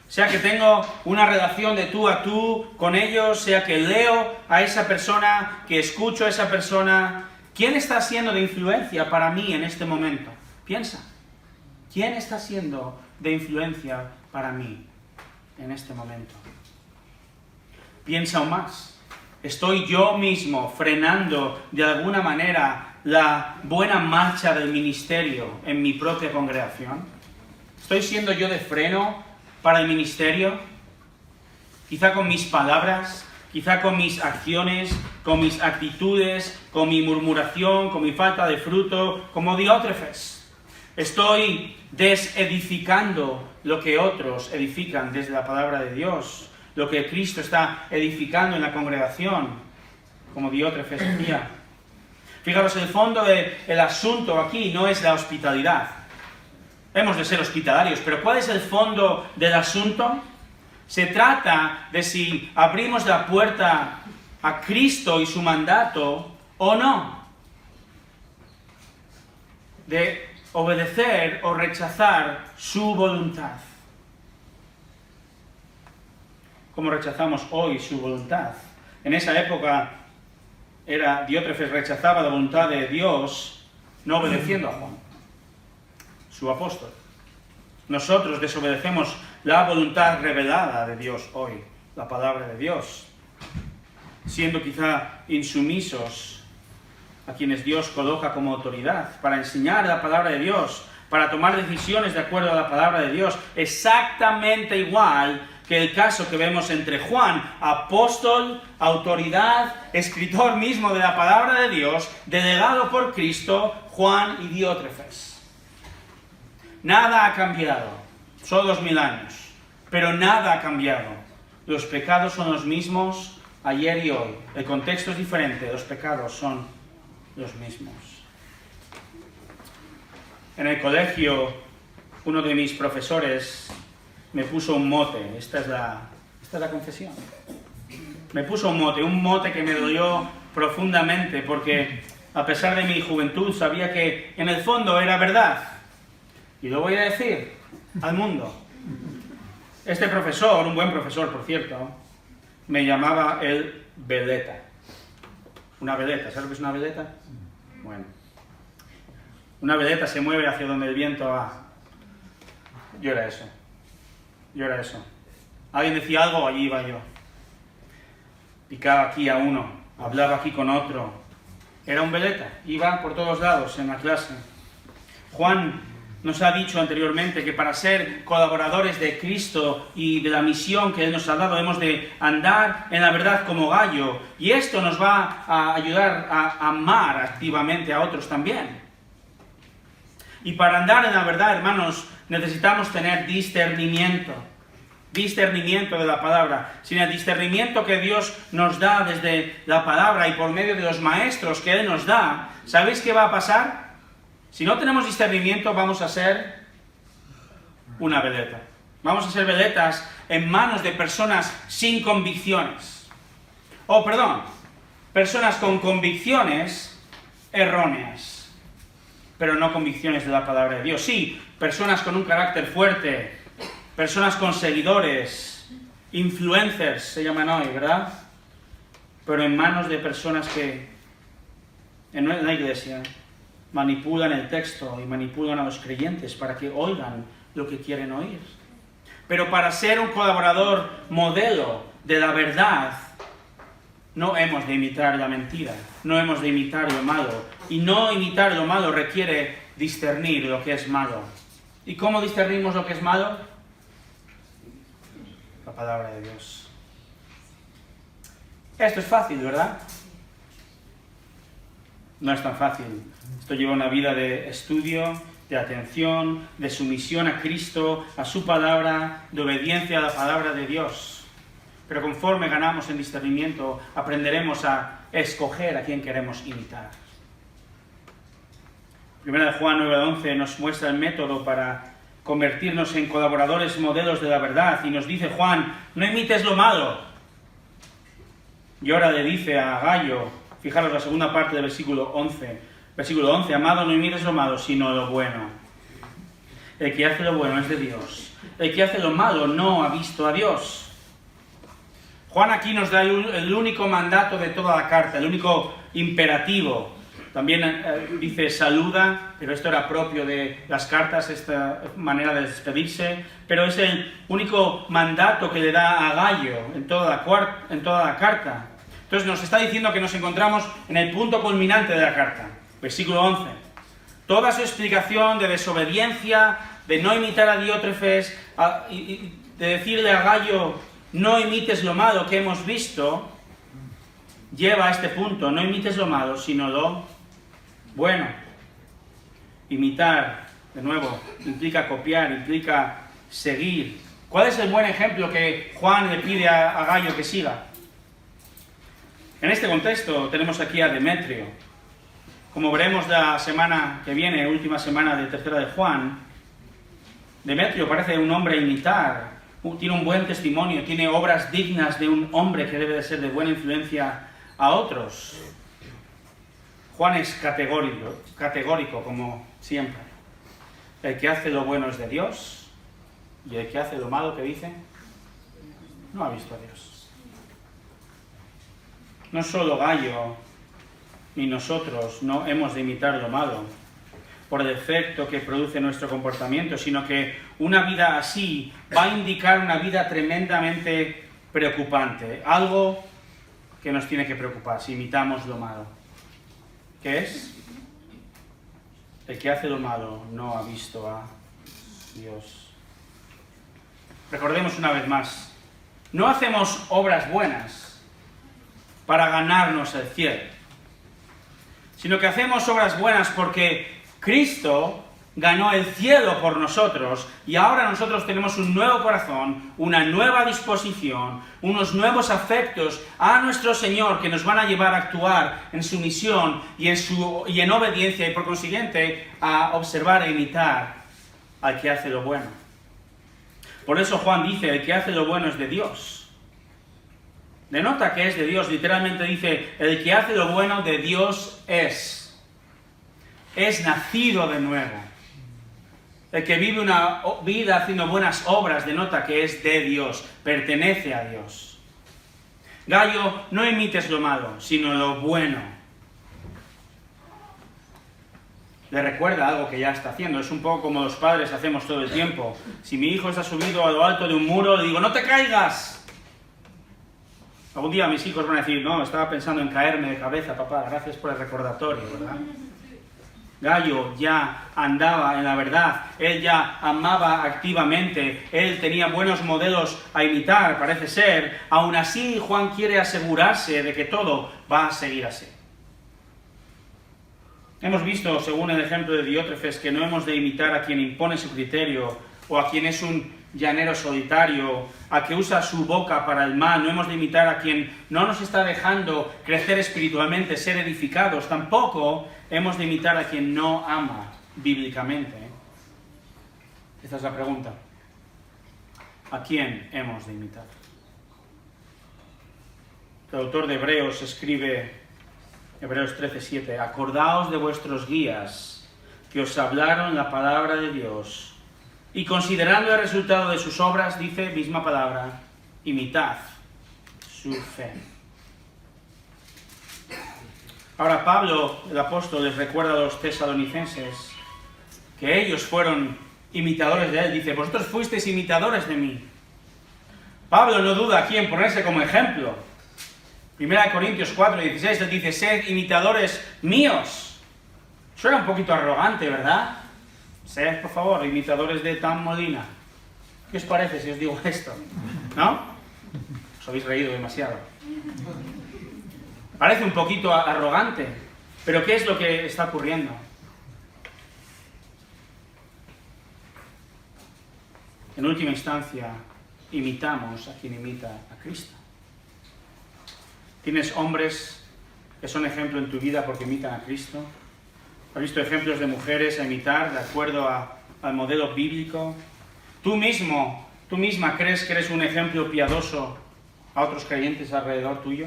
Sea que tengo una relación de tú a tú con ellos, sea que leo a esa persona, que escucho a esa persona. ¿Quién está siendo de influencia para mí en este momento? Piensa. ¿Quién está siendo de influencia para mí en este momento? Piensa aún más. ¿Estoy yo mismo frenando de alguna manera la buena marcha del ministerio en mi propia congregación? ¿Estoy siendo yo de freno para el ministerio? Quizá con mis palabras, quizá con mis acciones, con mis actitudes, con mi murmuración, con mi falta de fruto, como Diótrefes. Estoy desedificando lo que otros edifican desde la palabra de Dios, lo que Cristo está edificando en la congregación, como Diótrefes decía. Fijaros, el fondo del asunto aquí no es la hospitalidad. Hemos de ser hospitalarios, pero ¿cuál es el fondo del asunto? Se trata de si abrimos la puerta a Cristo y su mandato o no. De obedecer o rechazar su voluntad. ¿Cómo rechazamos hoy su voluntad? En esa época Diótrefes rechazaba la voluntad de Dios no obedeciendo a Juan, su apóstol. Nosotros desobedecemos la voluntad revelada de Dios hoy, la palabra de Dios, siendo quizá insumisos a quienes Dios coloca como autoridad para enseñar la palabra de Dios, para tomar decisiones de acuerdo a la palabra de Dios, exactamente igual que el caso que vemos entre Juan, apóstol, autoridad, escritor mismo de la palabra de Dios, delegado por Cristo, Juan y Diótrefes. Nada ha cambiado, son 2000 años, pero nada ha cambiado. Los pecados son los mismos ayer y hoy. El contexto es diferente, los pecados son los mismos. En el colegio, uno de mis profesores me puso un mote. Esta es la confesión. Me puso un mote que me dolió profundamente, porque a pesar de mi juventud sabía que en el fondo era verdad. Y lo voy a decir al mundo. Este profesor, un buen profesor por cierto, me llamaba el veleta. Una veleta, ¿sabes lo que es una veleta? Bueno. Una veleta se mueve hacia donde el viento va. Yo era eso. Alguien decía algo, allí iba yo. Picaba aquí a uno, hablaba aquí con otro. Era un veleta, iba por todos lados en la clase. Juan nos ha dicho anteriormente que para ser colaboradores de Cristo y de la misión que Él nos ha dado, hemos de andar en la verdad como Gallo, y esto nos va a ayudar a amar activamente a otros también. Y para andar en la verdad, hermanos, necesitamos tener discernimiento de la palabra. Sin el discernimiento que Dios nos da desde la palabra y por medio de los maestros que Él nos da, ¿sabéis qué va a pasar? Si no tenemos discernimiento, vamos a ser una veleta. Vamos a ser veletas en manos de personas sin convicciones. Personas con convicciones erróneas, pero no convicciones de la palabra de Dios. Sí, personas con un carácter fuerte, personas con seguidores, influencers se llaman hoy, ¿verdad? Pero en manos de personas que en la iglesia manipulan el texto y manipulan a los creyentes para que oigan lo que quieren oír. Pero para ser un colaborador modelo de la verdad, no hemos de imitar la mentira, no hemos de imitar lo malo. Y no imitar lo malo requiere discernir lo que es malo. ¿Y cómo discernimos lo que es malo? La palabra de Dios. Esto es fácil, ¿verdad? No es tan fácil. Esto lleva una vida de estudio, de atención, de sumisión a Cristo, a su palabra, de obediencia a la palabra de Dios. Pero conforme ganamos en discernimiento, aprenderemos a escoger a quien queremos imitar. Primera de Juan 9:11 nos muestra el método para convertirnos en colaboradores modelos de la verdad. Y nos dice Juan, no imites lo malo. Y ahora le dice a Gallo, fijaros la segunda parte del versículo 11. Versículo 11, amado, no imites lo malo, sino lo bueno. El que hace lo bueno es de Dios. El que hace lo malo no ha visto a Dios. Juan aquí nos da el único mandato de toda la carta, el único imperativo. También dice saluda, pero esto era propio de las cartas, esta manera de despedirse. Pero es el único mandato que le da a Gallo en toda la carta. Entonces nos está diciendo que nos encontramos en el punto culminante de la carta. Versículo 11. Toda su explicación de desobediencia, de no imitar a Diótrefes, y de decirle a Gallo, no imites lo malo que hemos visto, lleva a este punto, no imites lo malo, sino lo bueno. Imitar, de nuevo, implica copiar, implica seguir. ¿Cuál es el buen ejemplo que Juan le pide a Gallo que siga? En este contexto tenemos aquí a Demetrio. Como veremos la semana que viene, última semana de tercera de Juan, Demetrio parece un hombre a imitar, tiene un buen testimonio, tiene obras dignas de un hombre que debe de ser de buena influencia a otros. Juan es categórico como siempre. El que hace lo bueno es de Dios, y el que hace lo malo, que dice, no ha visto a Dios. No solo Gallo ni nosotros no hemos de imitar lo malo por el efecto que produce nuestro comportamiento, sino que una vida así va a indicar una vida tremendamente preocupante, algo que nos tiene que preocupar si imitamos lo malo. ¿Qué es? El que hace lo malo no ha visto a Dios. Recordemos una vez más, no hacemos obras buenas para ganarnos el cielo, sino que hacemos obras buenas porque Cristo ganó el cielo por nosotros y ahora nosotros tenemos un nuevo corazón, una nueva disposición, unos nuevos afectos a nuestro Señor que nos van a llevar a actuar en su misión y en obediencia y por consiguiente a observar e imitar al que hace lo bueno. Por eso Juan dice, el que hace lo bueno es de Dios. Denota que es de Dios, literalmente dice, el que hace lo bueno de Dios es nacido de nuevo. El que vive una vida haciendo buenas obras denota que es de Dios, pertenece a Dios. Gallo, no imites lo malo, sino lo bueno. Le recuerda algo que ya está haciendo, es un poco como los padres hacemos todo el tiempo. Si mi hijo está subido a lo alto de un muro, le digo, ¡no te caigas! Algún día mis hijos van a decir, no, estaba pensando en caerme de cabeza, papá, gracias por el recordatorio, ¿verdad? Gayo ya andaba en la verdad, él ya amaba activamente, él tenía buenos modelos a imitar, parece ser. Aún así, Juan quiere asegurarse de que todo va a seguir así. Hemos visto, según el ejemplo de Diótrefes, que no hemos de imitar a quien impone su criterio o a quien es un llanero solitario, a que usa su boca para el mal. No hemos de imitar a quien no nos está dejando crecer espiritualmente, ser edificados. Tampoco hemos de imitar a quien no ama bíblicamente. Esta es la pregunta. ¿A quién hemos de imitar? El autor de Hebreos escribe, Hebreos 13:7, acordaos de vuestros guías que os hablaron la palabra de Dios, y considerando el resultado de sus obras, dice, misma palabra, imitad su fe. Ahora Pablo, el apóstol, les recuerda a los tesalonicenses que ellos fueron imitadores de él. Dice, vosotros fuisteis imitadores de mí. Pablo no duda aquí en ponerse como ejemplo. 1 Corintios 4:16 les dice, sed imitadores míos. Suena un poquito arrogante, ¿verdad? Sed, por favor, imitadores de Tam Molina. ¿Qué os parece si os digo esto? ¿No? Os habéis reído demasiado. Parece un poquito arrogante, pero ¿qué es lo que está ocurriendo? En última instancia, imitamos a quien imita a Cristo. ¿Tienes hombres que son ejemplo en tu vida porque imitan a Cristo? ¿Has visto ejemplos de mujeres a imitar de acuerdo al modelo bíblico? ¿Tú misma crees que eres un ejemplo piadoso a otros creyentes alrededor tuyo?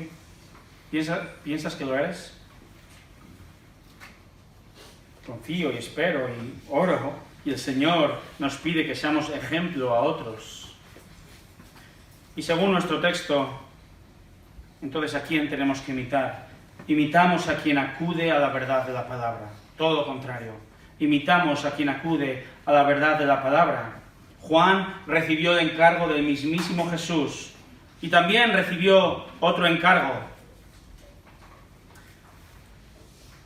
¿Piensas que lo eres? Confío y espero y oro, y el Señor nos pide que seamos ejemplo a otros. Y según nuestro texto, entonces, ¿a quién tenemos que imitar? Imitamos a quien acude a la verdad de la palabra. Todo lo contrario. Imitamos a quien acude a la verdad de la palabra. Juan recibió el encargo del mismísimo Jesús y también recibió otro encargo.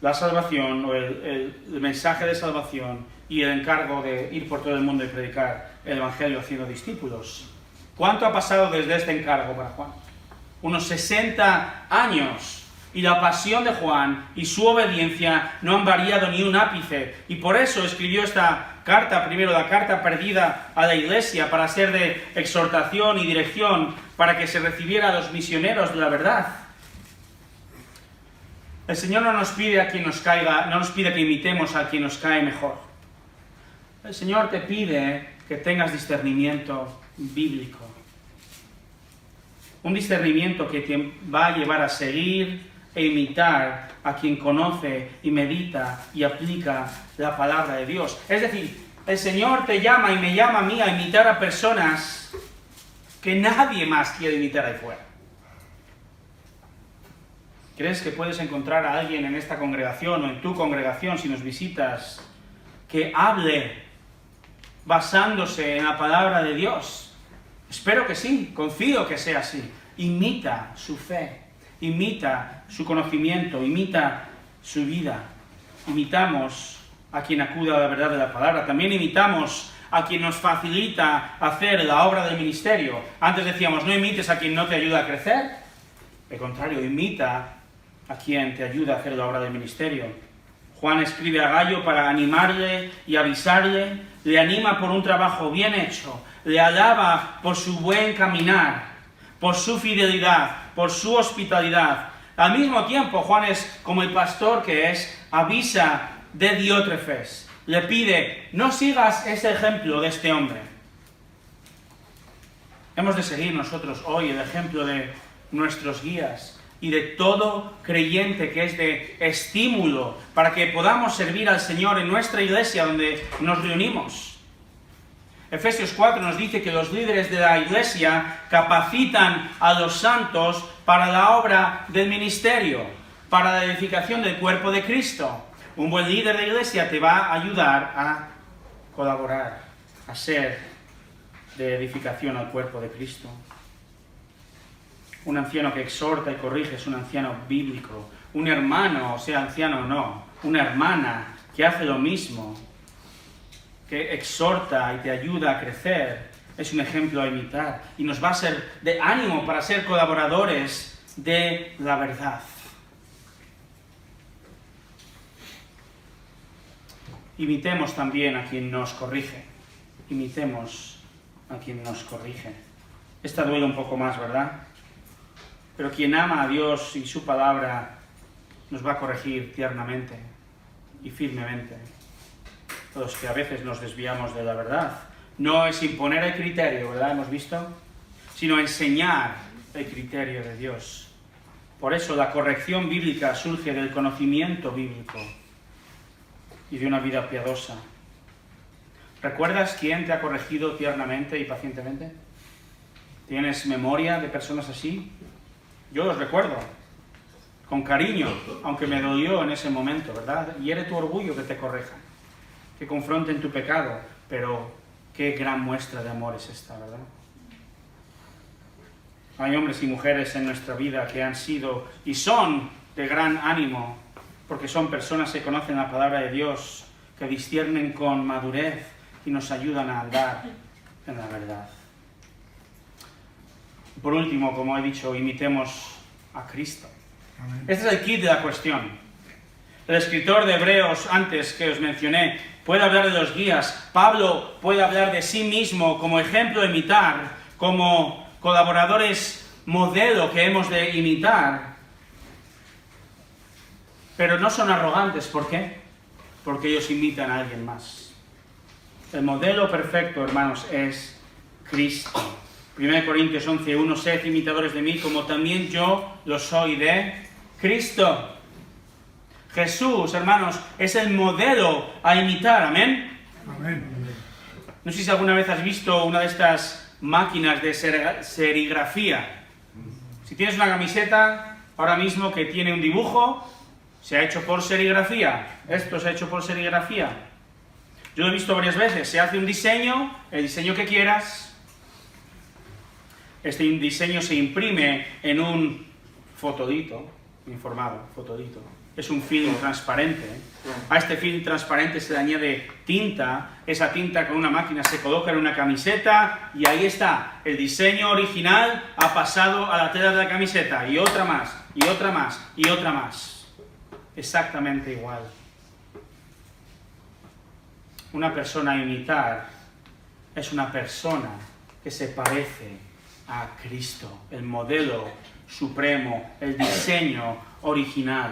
La salvación, o el mensaje de salvación y el encargo de ir por todo el mundo y predicar el Evangelio haciendo discípulos. ¿Cuánto ha pasado desde este encargo para Juan? Unos 60 años. Y la pasión de Juan y su obediencia no han variado ni un ápice. Y por eso escribió esta carta, primero la carta perdida a la iglesia, para ser de exhortación y dirección, para que se recibiera a los misioneros de la verdad. El Señor no nos pide a quien nos caiga, no nos pide que imitemos a quien nos cae mejor. El Señor te pide que tengas discernimiento bíblico. Un discernimiento que te va a llevar a seguir e imitar a quien conoce y medita y aplica la palabra de Dios. Es decir, el Señor te llama y me llama a mí a imitar a personas que nadie más quiere imitar ahí fuera. ¿Crees que puedes encontrar a alguien en esta congregación o en tu congregación, si nos visitas, que hable basándose en la palabra de Dios? Espero que sí, confío que sea así. Imita su fe, imita su conocimiento, imita su vida. Imitamos a quien acude a la verdad de la palabra. También imitamos a quien nos facilita hacer la obra del ministerio. Antes decíamos, no imites a quien no te ayuda a crecer. Al contrario, imita a quien te ayuda a hacer la obra del ministerio. Juan escribe a Gayo para animarle y avisarle, le anima por un trabajo bien hecho, le alaba por su buen caminar, por su fidelidad, por su hospitalidad. Al mismo tiempo, Juan es como el pastor que es, avisa de Diótrefes, le pide, no sigas ese ejemplo de este hombre. Hemos de seguir nosotros hoy el ejemplo de nuestros guías y de todo creyente que es de estímulo para que podamos servir al Señor en nuestra iglesia donde nos reunimos. Efesios 4 nos dice que los líderes de la iglesia capacitan a los santos para la obra del ministerio, para la edificación del cuerpo de Cristo. Un buen líder de iglesia te va a ayudar a colaborar, a ser de edificación al cuerpo de Cristo. Un anciano que exhorta y corrige es un anciano bíblico. Un hermano, sea anciano o no, una hermana que hace lo mismo, que exhorta y te ayuda a crecer, es un ejemplo a imitar y nos va a ser de ánimo para ser colaboradores de la verdad. Imitemos también a quien nos corrige. Imitemos a quien nos corrige. Esta duele un poco más, ¿verdad? Pero quien ama a Dios y su palabra nos va a corregir tiernamente y firmemente. Los que a veces nos desviamos de la verdad. No es imponer el criterio, ¿verdad? Hemos visto, sino enseñar el criterio de Dios. Por eso la corrección bíblica surge del conocimiento bíblico y de una vida piadosa. ¿Recuerdas quién te ha corregido tiernamente y pacientemente? ¿Tienes memoria de personas así? Yo los recuerdo, con cariño, aunque me dolió en ese momento, ¿verdad? Hiere tu orgullo que te corrijan, que confronten tu pecado, pero qué gran muestra de amor es esta, ¿verdad? Hay hombres y mujeres en nuestra vida que han sido y son de gran ánimo, porque son personas que conocen la palabra de Dios, que disciernen con madurez y nos ayudan a andar en la verdad. Por último, como he dicho, imitemos a Cristo. Amén. Este es el kit de la cuestión. El escritor de Hebreos, antes que os mencioné, puede hablar de los guías. Pablo puede hablar de sí mismo como ejemplo a imitar, como colaboradores modelo que hemos de imitar. Pero no son arrogantes. ¿Por qué? Porque ellos imitan a alguien más. El modelo perfecto, hermanos, es Cristo. 1 Corintios 11:1, sed imitadores de mí, como también yo lo soy de Cristo. Jesús, hermanos, es el modelo a imitar. ¿Amén? Amén. No sé si alguna vez has visto una de estas máquinas de serigrafía. Si tienes una camiseta ahora mismo que tiene un dibujo, se ha hecho por serigrafía. Esto se ha hecho por serigrafía. Yo lo he visto varias veces. Se hace un diseño, el diseño que quieras. Este diseño se imprime en un fotodito, informado, fotodito. Es un film transparente. A este film transparente se le añade tinta. Esa tinta con una máquina se coloca en una camiseta y ahí está. El diseño original ha pasado a la tela de la camiseta. Y otra más, y otra más, y otra más. Exactamente igual. Una persona a imitar es una persona que se parece a Cristo, el modelo supremo, el diseño original.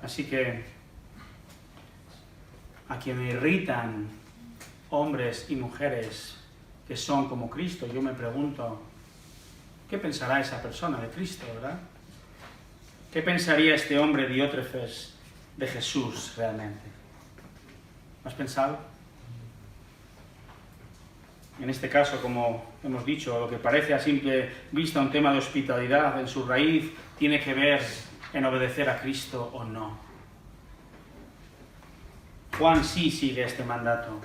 Así que a quien irritan hombres y mujeres que son como Cristo, yo me pregunto, ¿qué pensará esa persona de Cristo, verdad? ¿Qué pensaría este hombre Diótrefes de Jesús realmente? ¿Has pensado? En este caso, como hemos dicho, lo que parece a simple vista un tema de hospitalidad, en su raíz tiene que ver en obedecer a Cristo o no. Juan sí sigue este mandato.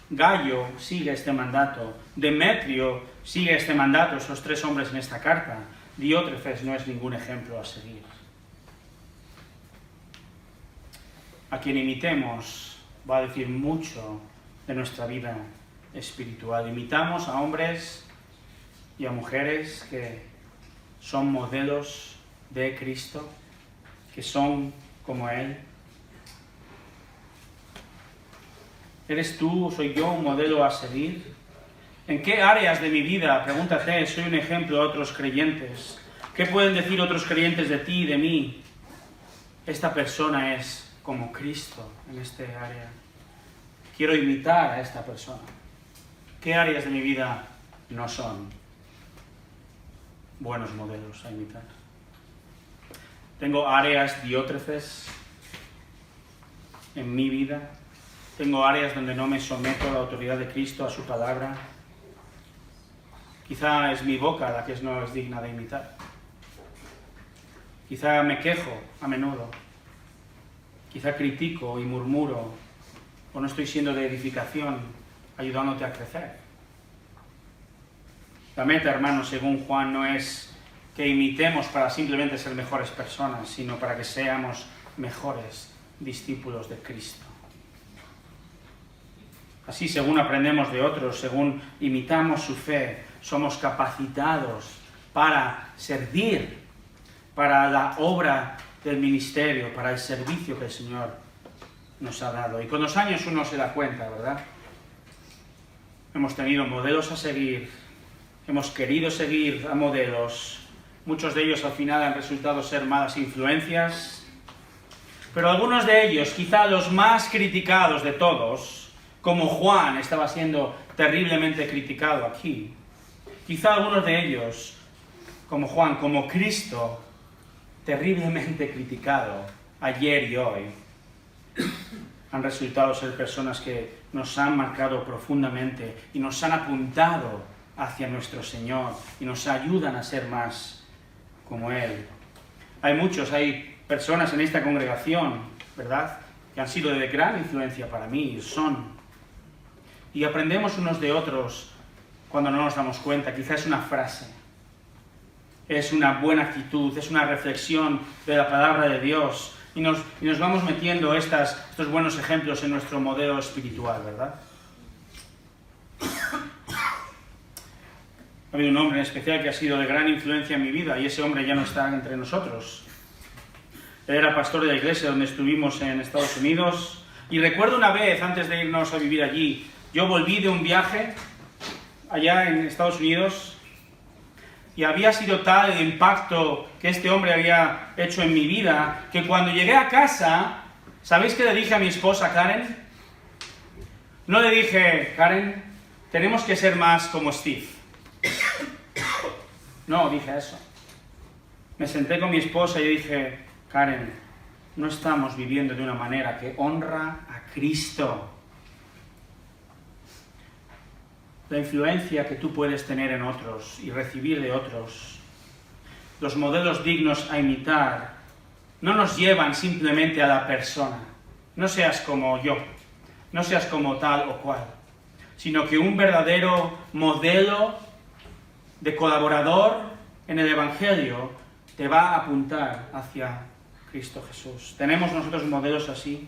Gallo sigue este mandato. Demetrio sigue este mandato, esos tres hombres en esta carta. Diótrefes no es ningún ejemplo a seguir. A quien imitemos va a decir mucho de nuestra vida espiritual. Imitamos a hombres y a mujeres que son modelos de Cristo, que son como Él. ¿Eres tú, soy yo, un modelo a seguir? ¿En qué áreas de mi vida, pregúntate, soy un ejemplo a otros creyentes? ¿Qué pueden decir otros creyentes de ti y de mí? Esta persona es como Cristo en este área. Quiero imitar a esta persona. ¿Qué áreas de mi vida no son buenos modelos a imitar? Tengo áreas Diótrefes en mi vida. Tengo áreas donde no me someto a la autoridad de Cristo, a su palabra. Quizá es mi boca la que no es digna de imitar. Quizá me quejo a menudo. Quizá critico y murmuro. O no estoy siendo de edificación, ayudándote a crecer. La meta, hermanos, según Juan, no es que imitemos para simplemente ser mejores personas, sino para que seamos mejores discípulos de Cristo. Así, según aprendemos de otros, según imitamos su fe, somos capacitados para servir, para la obra del ministerio, para el servicio que el Señor nos ha dado. Y con los años uno se da cuenta, ¿verdad? Hemos tenido modelos a seguir, hemos querido seguir a modelos. Muchos de ellos al final han resultado ser malas influencias, pero algunos de ellos, quizá los más criticados de todos, como Juan estaba siendo terriblemente criticado aquí, quizá algunos de ellos, como Juan, como Cristo, terriblemente criticado ayer y hoy, han resultado ser personas que nos han marcado profundamente y nos han apuntado hacia nuestro Señor y nos ayudan a ser más como Él. Hay personas en esta congregación, ¿verdad?, que han sido de gran influencia para mí, son. Y aprendemos unos de otros cuando no nos damos cuenta. Quizás es una frase, es una buena actitud, es una reflexión de la palabra de Dios. Y nos vamos metiendo estos buenos ejemplos en nuestro modelo espiritual, ¿verdad? Ha habido un hombre en especial que ha sido de gran influencia en mi vida y ese hombre ya no está entre nosotros. Él era pastor de la iglesia donde estuvimos en Estados Unidos. Y recuerdo una vez, antes de irnos a vivir allí, yo volví de un viaje allá en Estados Unidos y había sido tal el impacto que este hombre había hecho en mi vida, que cuando llegué a casa, ¿sabéis qué le dije a mi esposa Karen? No le dije, Karen, tenemos que ser más como Steve. No, dije eso. Me senté con mi esposa y dije, Karen, no estamos viviendo de una manera que honra a Cristo. La influencia que tú puedes tener en otros y recibir de otros, los modelos dignos a imitar, no nos llevan simplemente a la persona. No seas como yo, no seas como tal o cual, sino que un verdadero modelo de colaborador en el Evangelio te va a apuntar hacia Cristo Jesús. ¿Tenemos nosotros modelos así?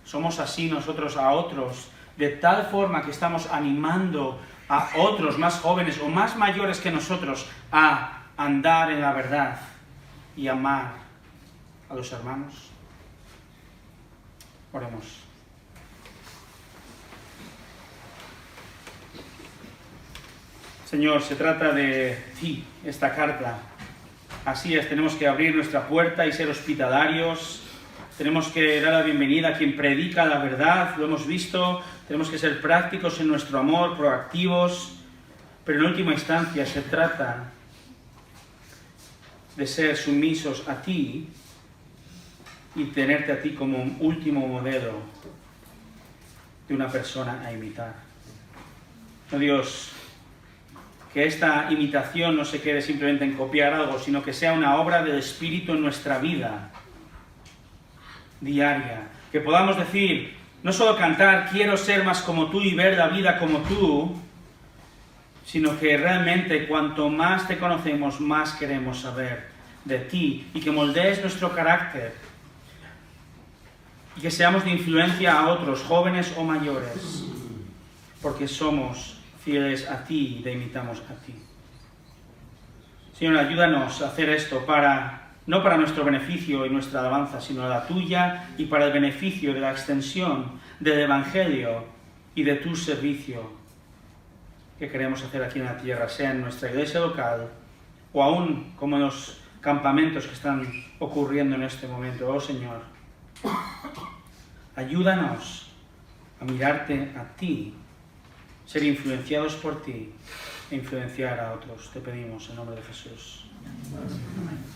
¿Somos así nosotros a otros? De tal forma que estamos animando a otros más jóvenes o más mayores que nosotros a andar en la verdad y amar a los hermanos. Oremos. Señor, se trata de ti, esta carta. Así es, tenemos que abrir nuestra puerta y ser hospitalarios. Tenemos que dar la bienvenida a quien predica la verdad, lo hemos visto. Tenemos que ser prácticos en nuestro amor, proactivos. Pero en última instancia se trata de ser sumisos a ti y tenerte a ti como un último modelo de una persona a imitar. Oh Dios, que esta imitación no se quede simplemente en copiar algo, sino que sea una obra del Espíritu en nuestra vida diaria. Que podamos decir, no solo cantar, quiero ser más como tú y ver la vida como tú, sino que realmente cuanto más te conocemos, más queremos saber de ti y que moldees nuestro carácter y que seamos de influencia a otros, jóvenes o mayores, porque somos fieles a ti y te imitamos a ti. Señor, ayúdanos a hacer esto no para nuestro beneficio y nuestra alabanza, sino a la tuya y para el beneficio de la extensión del Evangelio y de tu servicio que queremos hacer aquí en la tierra, sea en nuestra iglesia local o aún como en los campamentos que están ocurriendo en este momento. Oh Señor, ayúdanos a mirarte a ti, ser influenciados por ti e influenciar a otros. Te pedimos en nombre de Jesús. Amén.